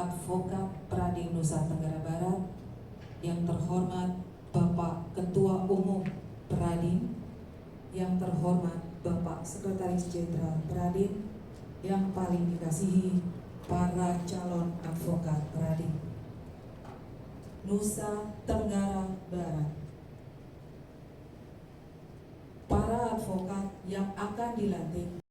Advokat Pradin Nusa Tenggara Barat, yang terhormat Bapak Ketua Umum Pradin, yang terhormat Bapak Sekretaris Jenderal Pradin, yang paling dikasihi para calon advokat Pradin Nusa Tenggara Barat. Para advokat yang akan dilantik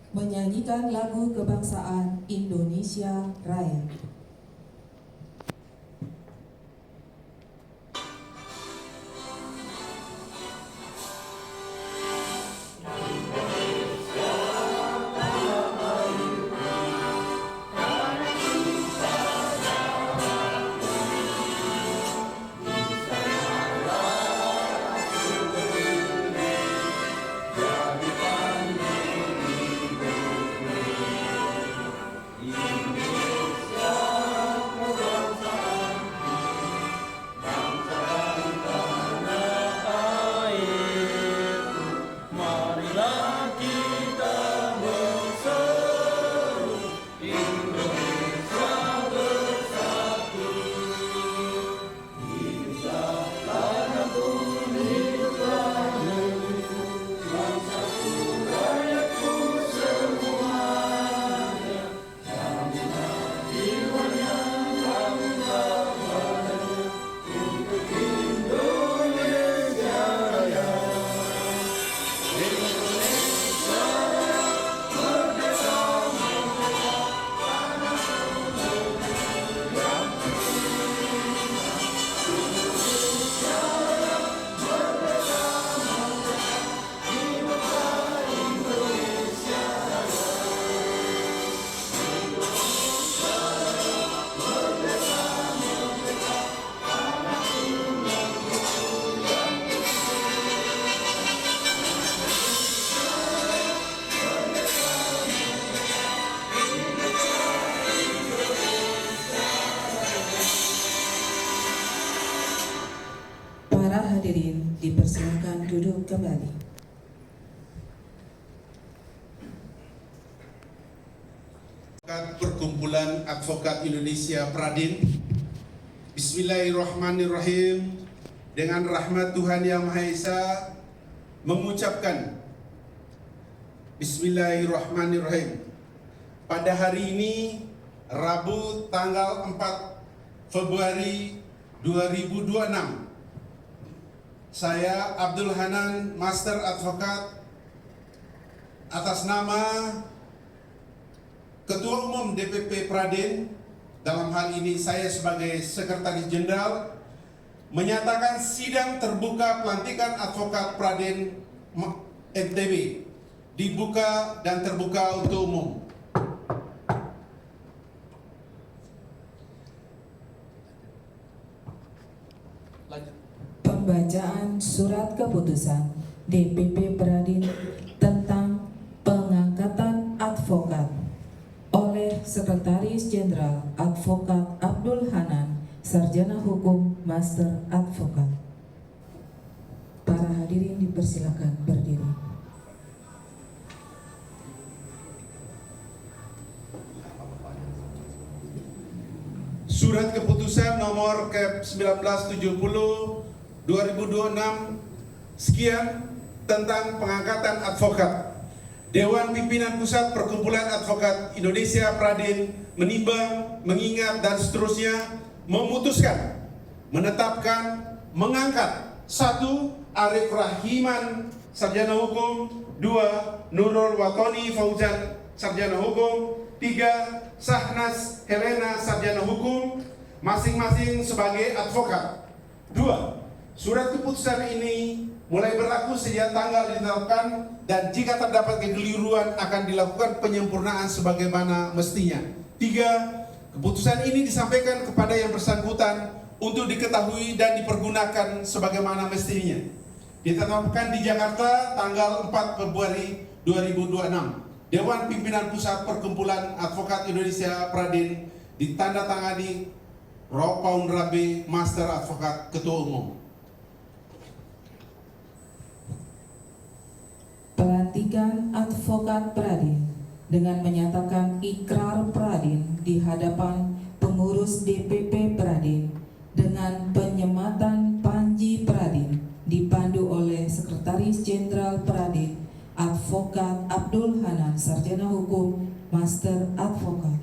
menyanyikan lagu kebangsaan Indonesia Raya. Para hadirin dipersilakan duduk kembali. Perkumpulan Advokat Indonesia Pradin. Bismillahirrahmanirrahim. dengan rahmat Tuhan Yang Maha Esa mengucapkan Bismillahirrahmanirrahim. Pada hari ini, Rabu tanggal 4 Februari 2026, saya Abdul Hanan, Master Advokat, atas nama Ketua Umum DPP Pradin, dalam hal ini saya sebagai Sekretaris Jenderal, menyatakan sidang terbuka pelantikan Advokat Pradin NTB dibuka dan terbuka untuk umum. Pembacaan surat keputusan DPP Pradin tentang pengangkatan advokat oleh Sekretaris Jenderal Advokat Abdul Hanan, Sarjana Hukum, Master Advokat. Para hadirin dipersilakan berdiri. Surat keputusan nomor Kep 1970 2026 sekian tentang pengangkatan advokat. Dewan Pimpinan Pusat Perkumpulan Advokat Indonesia Pradin menimbang, mengingat dan seterusnya memutuskan, menetapkan, mengangkat 1. Arif Rahiman, Sarjana Hukum. 2. Nurul Watoni Fauzan, Sarjana Hukum. 3. Sahnas Helena, Sarjana Hukum, masing-masing sebagai advokat. 2. Surat keputusan ini mulai berlaku sejak tanggal ditetapkan dan jika terdapat kekeliruan akan dilakukan penyempurnaan sebagaimana mestinya. 3. Keputusan ini disampaikan kepada yang bersangkutan untuk diketahui dan dipergunakan sebagaimana mestinya. Ditetapkan di Jakarta tanggal 4 Februari 2026. Dewan Pimpinan Pusat Perkumpulan Advokat Indonesia Pradin ditandatangani Ropaun Rabe, Master Advokat, Ketua Umum. Pelantikan Advokat Pradin dengan menyatakan ikrar Pradin di hadapan pengurus DPP Pradin dengan penyematan Panji Pradin dipandu oleh Sekretaris Jenderal Pradin Advokat Abdul Hanan, Sarjana Hukum, Master Advokat.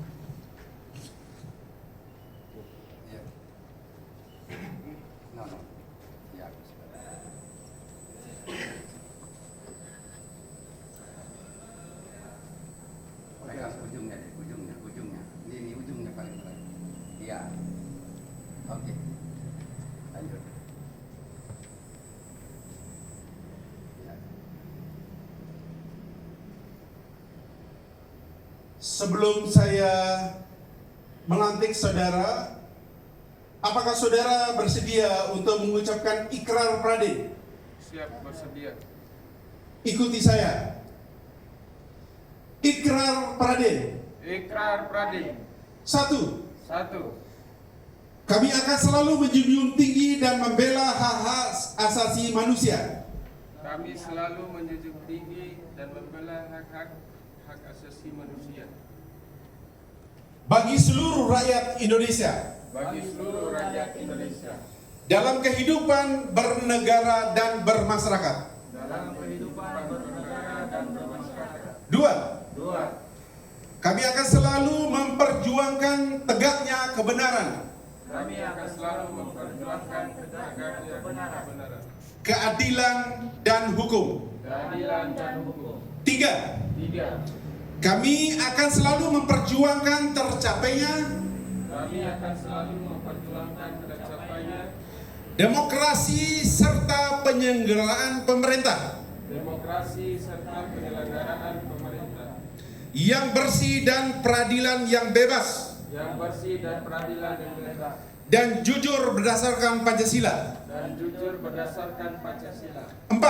Ujungnya. Ini ujungnya paling baik. Iya. Oke. Lanjut. Sebelum saya melantik saudara, apakah saudara bersedia untuk mengucapkan ikrar Pradin? Siap, bersedia. Ikuti saya. Ikrar Pradin. Ikrar Pradin. 1. 1. Kami akan selalu menjunjung tinggi dan membela hak-hak asasi manusia. Kami selalu menjunjung tinggi dan membela hak asasi manusia Bagi seluruh rakyat Indonesia. bagi seluruh rakyat Indonesia Dalam kehidupan bernegara dan bermasyarakat. dalam kehidupan bernegara dan bermasyarakat. 2. 2. Kami akan selalu memperjuangkan tegaknya kebenaran, Kami akan selalu memperjuangkan tegaknya kebenaran, keadilan dan hukum. keadilan dan hukum. 3. 3. Kami akan selalu memperjuangkan tercapainya Kami akan selalu memperjuangkan tercapainya demokrasi serta penyelenggaraan pemerintah demokrasi serta penyelenggaraan pemerintah yang bersih dan peradilan yang bebas yang bersih dan peradilan yang bebas dan jujur berdasarkan Pancasila. dan jujur berdasarkan Pancasila. 4.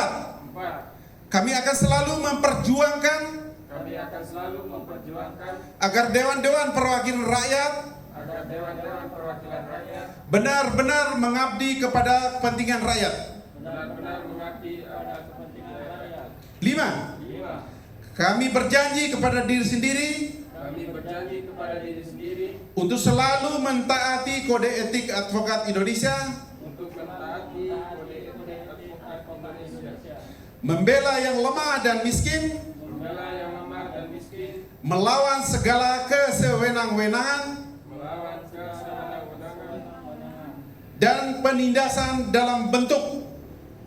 4. Kami akan selalu memperjuangkan Kami akan selalu memperjuangkan agar dewan-dewan perwakilan rakyat agar dewan-dewan perwakilan rakyat benar-benar mengabdi kepada kepentingan rakyat. benar-benar mengabdi atas kepentingan rakyat. 5. 5. Kami berjanji kepada diri sendiri Kami berjanji kepada diri sendiri untuk selalu mentaati kode etik advokat Indonesia untuk mentaati membela yang lemah dan miskin, membela yang lemah dan miskin, melawan segala kesewenang-wenangan melawan kesewenang-wenangan dan penindasan dalam bentuk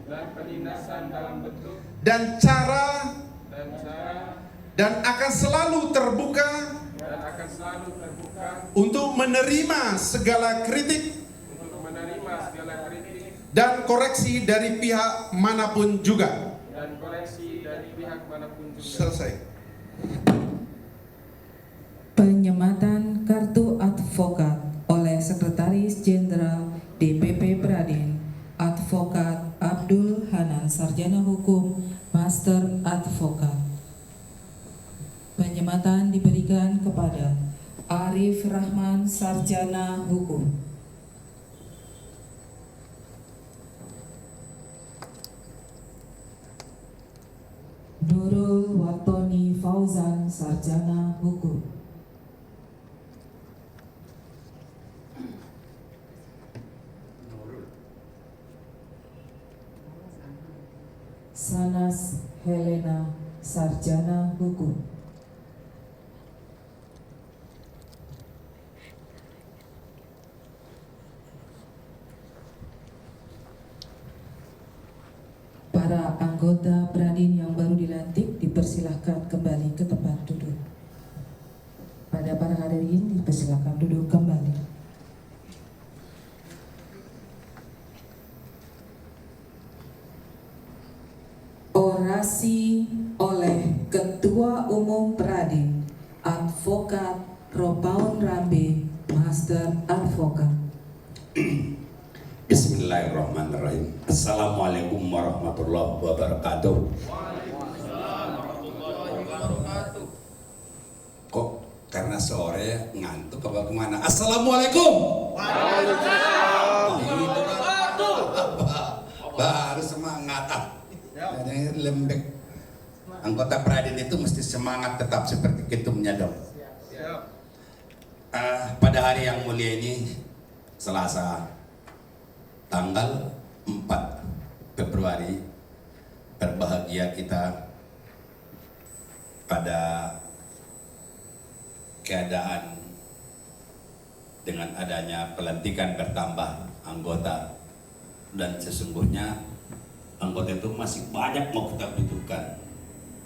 dan penindasan dalam bentuk dan cara, dan akan selalu terbuka untuk menerima segala kritik dan koreksi dari pihak manapun juga. Selesai. Penyematan kartu advokat oleh Sekretaris Jenderal DPP Bradin, Advokat Abdul Hanan, Sarjana Hukum, Master Advokat. Penyematan diberikan kepada Arif Rahman, Sarjana Hukum. Nurul Watoni Fauzan, Sarjana Hukum. Sanas Helena, Sarjana Hukum. Para anggota Bradin yang baru dilantik dipersilahkan kembali ke tempat duduk. Pada para hadirin dipersilahkan duduk kembali. Orasi oleh Ketua Umum Bradin, Advokat Ropaun Rambe, Master Advokat. Bismillahirrahmanirrahim. Assalamualaikum warahmatullahi wabarakatuh. Kok karena sore ngantuk apa kemana? Assalamualaikum. Baru semangat. Ada lembek. Anggota Bradin itu mesti semangat tetap seperti ketumnya dong. Pada hari yang mulia ini, Selasa, tanggal 4 Februari, berbahagia kita pada keadaan dengan adanya pelantikan bertambah anggota, dan sesungguhnya anggota itu masih banyak mau kita butuhkan,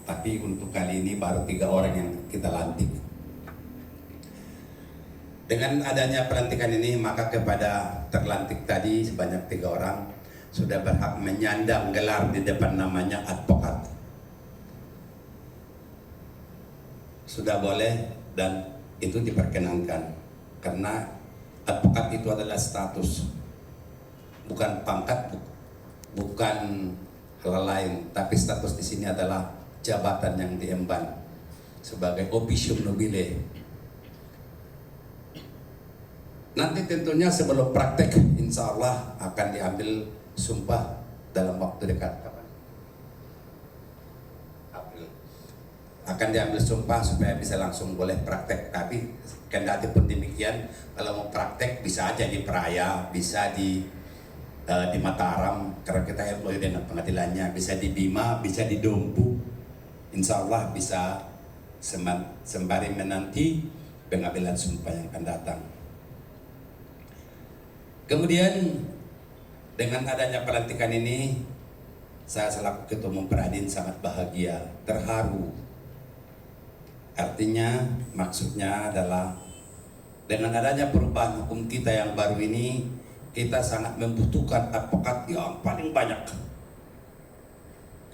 tapi untuk kali ini baru 3 orang yang kita lantik. Dengan adanya pelantikan ini, maka kepada terlantik tadi sebanyak 3 orang sudah berhak menyandang gelar di depan namanya advokat. Sudah boleh dan itu diperkenankan, karena advokat itu adalah status, bukan pangkat, bukan hal lain, tapi status di sini adalah jabatan yang diemban sebagai officium nobile. Nanti tentunya sebelum praktek, insya Allah akan diambil sumpah dalam waktu dekat. April. Akan diambil sumpah supaya bisa langsung boleh praktek. Tapi kendati pun demikian, kalau mau praktek bisa aja di Peraya, bisa di Mataram, karena kita employee dengan pengadilannya, bisa di Bima, bisa di Dompu. Insya Allah bisa sembari menanti pengambilan sumpah yang akan datang. Kemudian dengan adanya pelantikan ini, saya selaku Ketua Umum Bradin sangat bahagia, terharu. Artinya, maksudnya adalah dengan adanya perubahan hukum kita yang baru ini, kita sangat membutuhkan advokat yang paling banyak.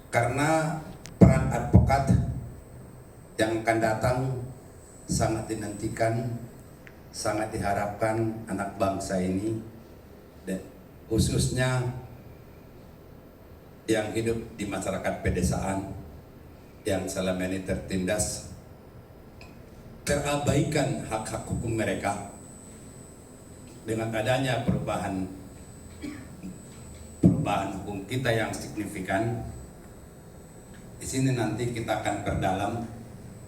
Karena peran advokat yang akan datang sangat dinantikan, sangat diharapkan anak bangsa ini, dan khususnya yang hidup di masyarakat pedesaan yang selama ini tertindas, terabaikan hak-hak hukum mereka. Dengan adanya perubahan hukum kita yang signifikan, di sini nanti kita akan perdalam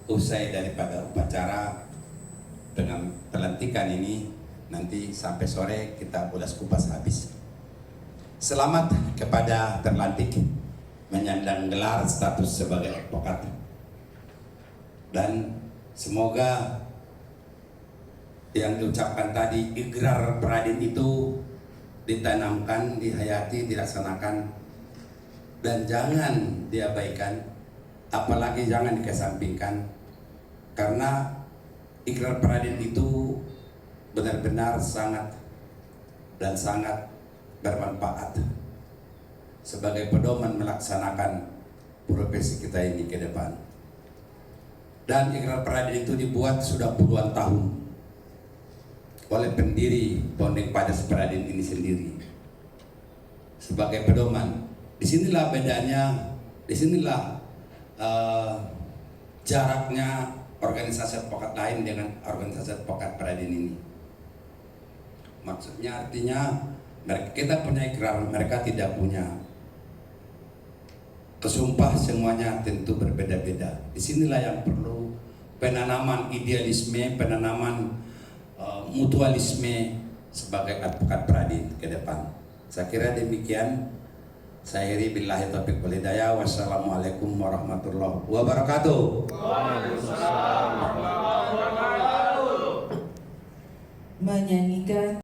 usai daripada upacara dengan pelantikan ini. Nanti sampai sore kita ulas kupas habis. Selamat kepada terlantik menyandang gelar status sebagai advokat. Dan semoga yang diucapkan tadi, ikrar Pradin itu ditanamkan, dihayati, dilaksanakan, dan jangan diabaikan, apalagi jangan dikesampingkan, karena ikrar Pradin itu benar-benar sangat dan sangat bermanfaat sebagai pedoman melaksanakan profesi kita ini ke depan. Dan ikrar Pradin itu dibuat sudah puluhan tahun oleh pendiri Bondeng Padas Pradin ini sendiri sebagai pedoman. Disinilah bedanya, disinilah jaraknya organisasi advokat lain dengan organisasi advokat Pradin ini. Maksudnya artinya kita punya ikrar, mereka tidak punya. Kesumpah semuanya tentu berbeda-beda. Disinilah yang perlu penanaman idealisme, penanaman mutualisme sebagai advokat Pradin ke depan. Saya kira demikian. Saya akhiri billahi taufiq wal hidayah. Wassalamualaikum warahmatullahi wabarakatuh. Menyanyikan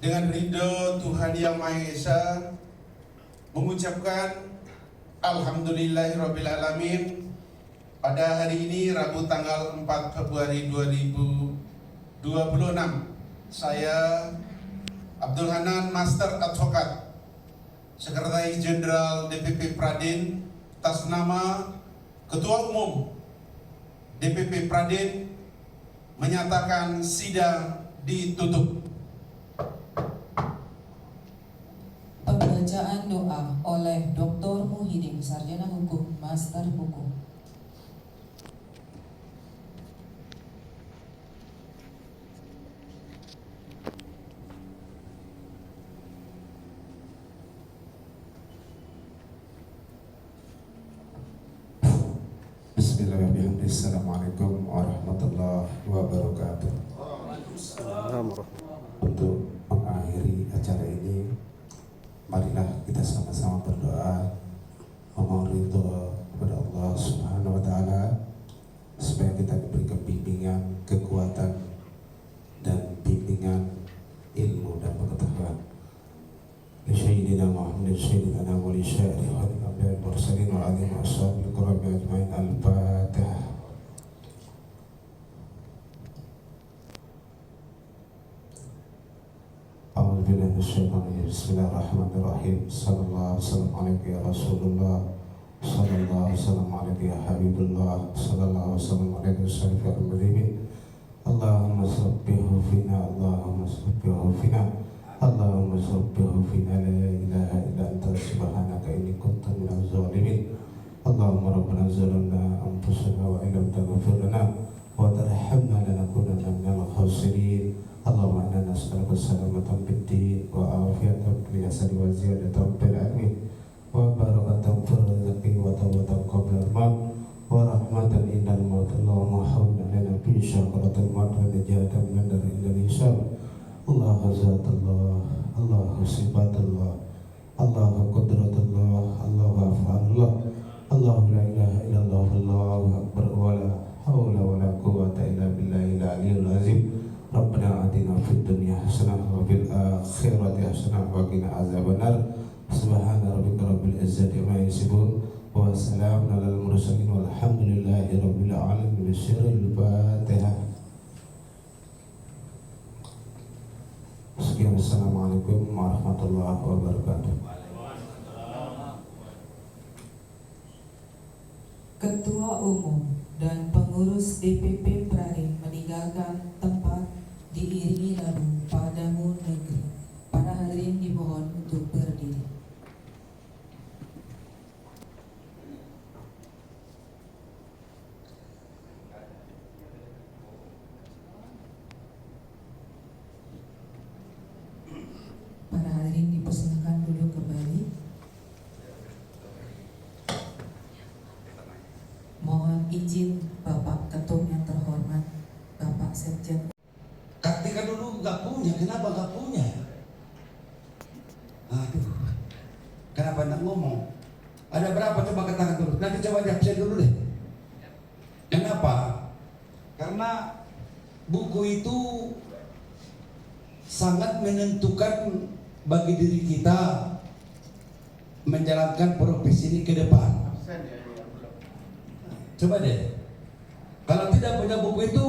dengan ridho Tuhan Yang Maha Esa mengucapkan Alhamdulillahirrabbilalamin pada hari ini Rabu tanggal 4 Februari 2026 saya Abdul Hanan Master Advokat Sekretaris Jenderal DPP Pradin atas nama Ketua Umum DPP Pradin menyatakan sidang ditutup. Pembacaan doa oleh Dr. Muhyiddin, Sarjana Hukum, Master Hukum. Bismillahirrahmanirrahim. Assalamualaikum warahmatullahi wabarakatuh. Untuk mengakhiri acara ini, marilah kita sama-sama berdoa memohon ridho kepada Allah Subhanahu wa taala supaya kita diberikan bimbingan, kekuatan dan bimbingan ilmu dan pengetahuan. Li sayyidina Muhammad sayyidina wa li syarih wa li anbiya'i mursalin wa ali ashabil kiram ajmain. Al-Fatihah. أعوذ بالله من الشيطان الرجيم بسم الله الرحمن الرحيم صلى الله وسلم عليك يا رسول الله صلى الله وسلم عليك يا حبيب الله صلى الله وسلم عليك يا شريف المذنبين اللهم صبه فينا اللهم صبه فينا اللهم صبه فينا لا إله إلا أنت سبحانك إني كنت من الظالمين اللهم ربنا ظلمنا أنفسنا وإن لم تغفر لنا وترحمنا لنكونن من الخاسرين اللهم إنا نسألك السلامة في الدين وعافية في الجسد وزيادة في العلم وبركة في الرزق وتوبة قبل الموت ورحمة عند الموت اللهم حولنا لنا في شكرة الموت ونجاة من النار إلى الحساب الله ذات الله الله صفات الله الله قدرة الله الله أفعال الله الله لا إله إلا الله الله أكبر ولا حول ولا قوة إلا بالله العلي العظيم ربنا آتنا في الدنيا حسنة وفي الآخرة حسنة وقنا عذاب النار سبحان ربك رب العزة عما يصفون وسلام على المرسلين والحمد لله رب العالمين بسر الفاتحة. Sekian, assalamualaikum warahmatullahi wabarakatuh. Ketua Umum dan pengurus DPP Pradin meninggalkan tempat diiringi lagu Padamu Negeri. Para hadirin dimohon untuk berdiri. Para hadirin dipersilakan duduk kembali. Mohon izin Bapak Ketum yang terhormat, Bapak Sekjen. Kartika dulu nggak punya, kenapa nggak punya? Aduh, kenapa nggak ngomong? Ada berapa coba katakan dulu? Nanti coba di absen dulu deh. Kenapa? Karena buku itu sangat menentukan bagi diri kita menjalankan profesi ini ke depan. Absen ya, ya belum. Coba deh, kalau tidak punya buku itu